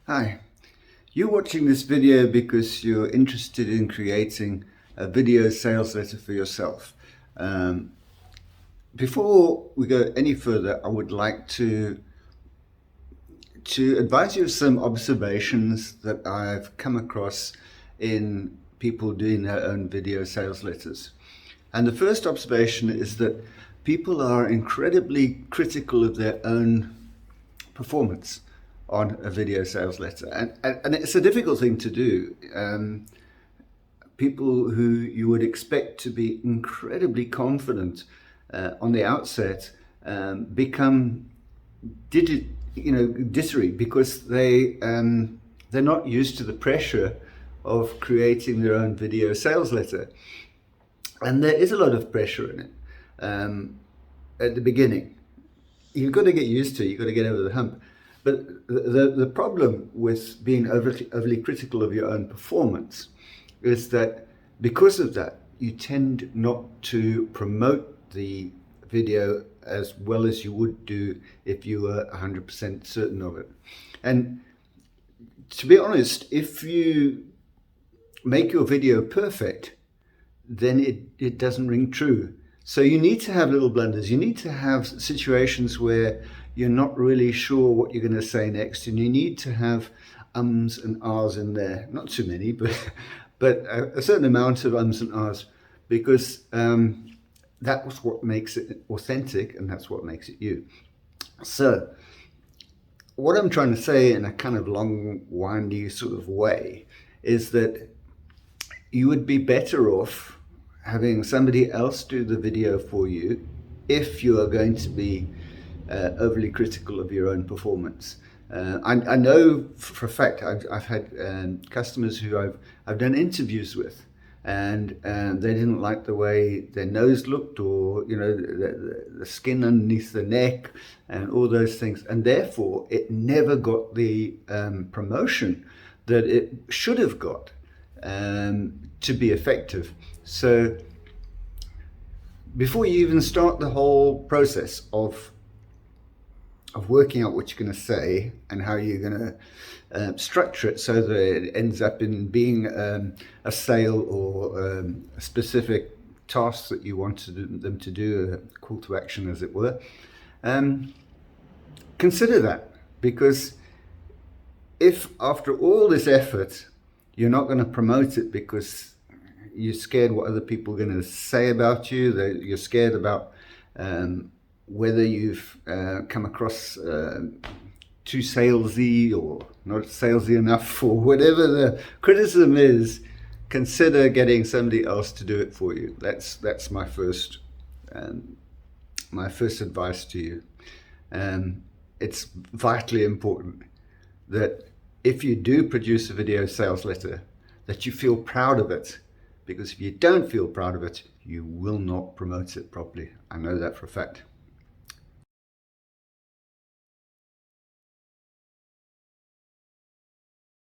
Hi, you're watching this video because you're interested in creating a video sales letter for yourself. Before we go any further, I would like to advise you of some observations that I've come across in people doing their own video sales letters. And the first observation is that people are incredibly critical of their own performance on a video sales letter. And it's a difficult thing to do. People who you would expect to be incredibly confident on the outset become jittery because they're not used to the pressure of creating their own video sales letter. And there is a lot of pressure in it at the beginning. You've got to get used to it, you've got to get over the hump. But the problem with being overly critical of your own performance is that because of that, you tend not to promote the video as well as you would do if you were 100% certain of it. And to be honest, if you make your video perfect, then it doesn't ring true. So you need to have little blunders. You need to have situations where you're not really sure what you're going to say next, and you need to have ums and ahs in there. Not too many, but a certain amount of ums and ahs, because that's what makes it authentic, and that's what makes it you. So what I'm trying to say in a kind of long, windy sort of way is that you would be better off having somebody else do the video for you if you are going to be overly critical of your own performance. I know for a fact I've had customers who I've done interviews with, and they didn't like the way their nose looked, or the skin underneath the neck and all those things, and therefore it never got the promotion that it should have got to be effective. So before you even start the whole process of working out what you're going to say and how you're going to structure it so that it ends up in being a sale or a specific task that you want them to do, a call to action as it were, consider that. Because if after all this effort you're not going to promote it because you're scared what other people are going to say about you, that you're scared about whether you've come across too salesy or not salesy enough, or whatever the criticism is, consider getting somebody else to do it for you. That's my first advice to you. It's vitally important that if you do produce a video sales letter, that you feel proud of it, because if you don't feel proud of it, you will not promote it properly. I know that for a fact.